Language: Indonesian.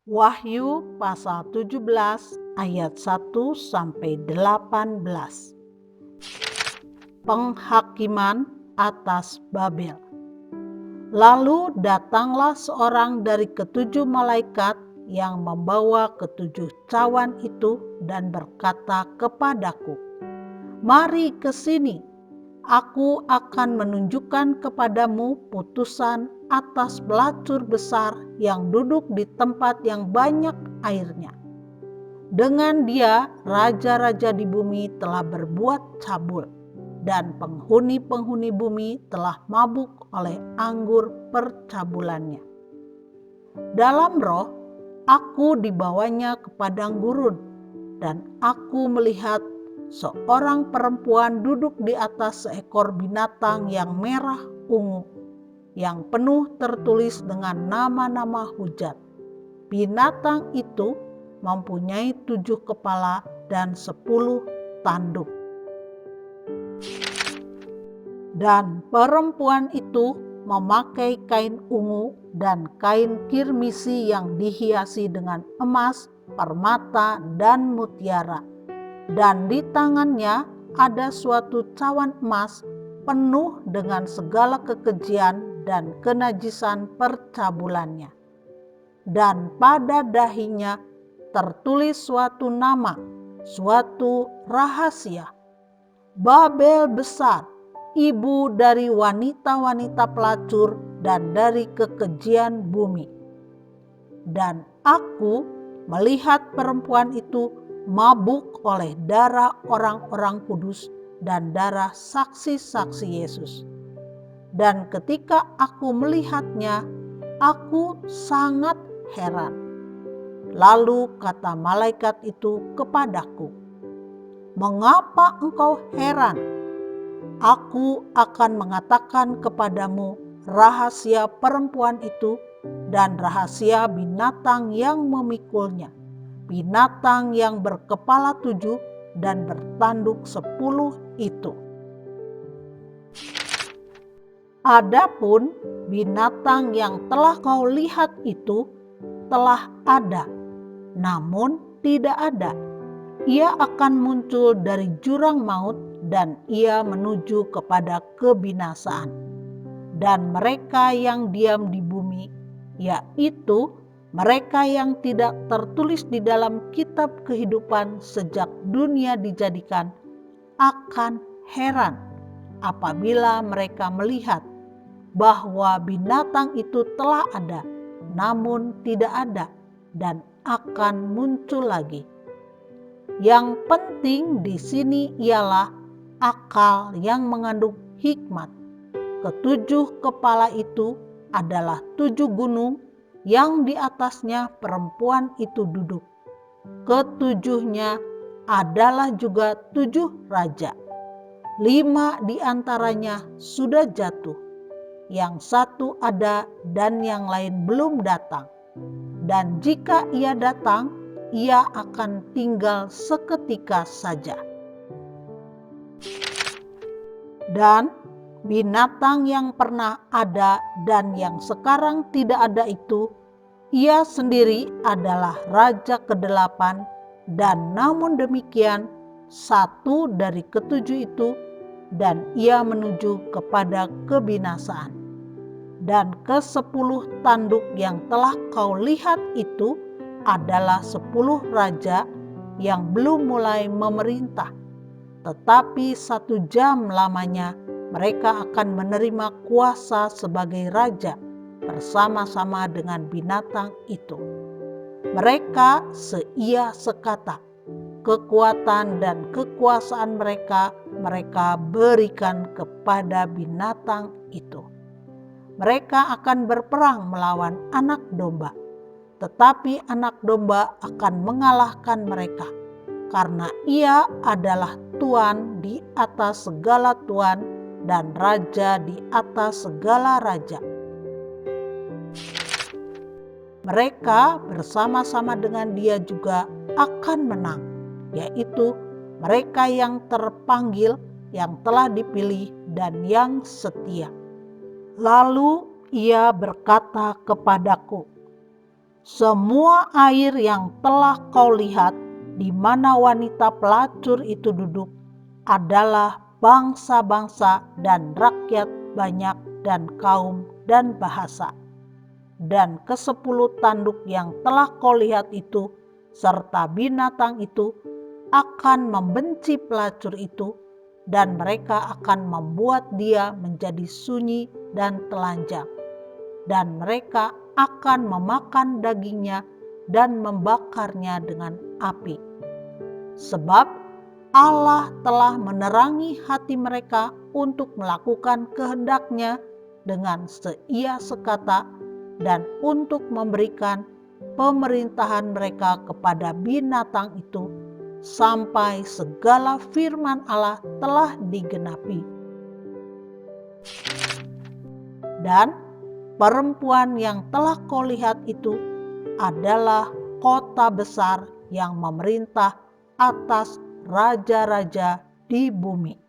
Wahyu pasal 17 ayat 1 sampai 18. Penghakiman atas Babel. Lalu datanglah seorang dari ketujuh malaikat yang membawa ketujuh cawan itu dan berkata kepadaku, "Mari ke sini, aku akan menunjukkan kepadamu putusan atas pelacur besar yang duduk di tempat yang banyak airnya. Dengan dia, raja-raja di bumi telah berbuat cabul, dan penghuni-penghuni bumi telah mabuk oleh anggur percabulannya. Dalam roh, aku dibawanya ke padang gurun, dan aku melihat seorang perempuan duduk di atas seekor binatang yang merah ungu, yang penuh tertulis dengan nama-nama hujat. Binatang itu mempunyai 7 kepala dan 10 tanduk. Dan perempuan itu memakai kain ungu dan kain kirmisi yang dihiasi dengan emas, permata, dan mutiara. Dan di tangannya ada suatu cawan emas penuh dengan segala kekejian dan kenajisan percabulannya. Dan pada dahinya tertulis suatu nama, suatu rahasia. Babel besar, ibu dari wanita-wanita pelacur dan dari kekejian bumi. Dan aku melihat perempuan itu mabuk oleh darah orang-orang kudus dan darah saksi-saksi Yesus. Dan ketika aku melihatnya, aku sangat heran. Lalu kata malaikat itu kepadaku, "Mengapa engkau heran? Aku akan mengatakan kepadamu rahasia perempuan itu dan rahasia binatang yang memikulnya, binatang yang berkepala 7 dan bertanduk 10 itu. Adapun binatang yang telah kau lihat itu telah ada, namun tidak ada. Ia akan muncul dari jurang maut dan ia menuju kepada kebinasaan. Dan mereka yang diam di bumi, yaitu mereka yang tidak tertulis di dalam kitab kehidupan sejak dunia dijadikan, akan heran apabila mereka melihat bahwa binatang itu telah ada, namun tidak ada dan akan muncul lagi. Yang penting di sini ialah akal yang mengandung hikmat. Ketujuh kepala itu adalah 7 gunung yang di atasnya perempuan itu duduk. Ketujuhnya adalah juga 7 raja. 5 di antaranya sudah jatuh. Yang satu ada dan yang lain belum datang. Dan jika ia datang, ia akan tinggal seketika saja. Dan binatang yang pernah ada dan yang sekarang tidak ada itu, ia sendiri adalah raja ke-8, dan namun demikian satu dari ketujuh itu, dan ia menuju kepada kebinasaan. Dan ke-10 tanduk yang telah kau lihat itu adalah 10 raja yang belum mulai memerintah, tetapi 1 jam lamanya mereka akan menerima kuasa sebagai raja bersama-sama dengan binatang itu. Mereka seia sekata, kekuatan dan kekuasaan mereka berikan kepada binatang itu. Mereka akan berperang melawan anak domba, tetapi anak domba akan mengalahkan mereka, karena ia adalah Tuan di atas segala tuan dan Raja di atas segala raja. Mereka bersama-sama dengan dia juga akan menang, yaitu mereka yang terpanggil, yang telah dipilih, dan yang setia." Lalu ia berkata kepadaku, semua air yang telah kau lihat di mana wanita pelacur itu duduk adalah bangsa-bangsa dan rakyat banyak dan kaum dan bahasa. Dan ke-10 tanduk yang telah kau lihat itu serta binatang itu akan membenci pelacur itu, dan mereka akan membuat dia menjadi sunyi dan telanjang. Dan mereka akan memakan dagingnya dan membakarnya dengan api. Sebab Allah telah menerangi hati mereka untuk melakukan kehendak-Nya dengan seia sekata dan untuk memberikan pemerintahan mereka kepada binatang itu sampai segala firman Allah telah digenapi. Dan perempuan yang telah kau lihat itu adalah kota besar yang memerintah atas raja-raja di bumi.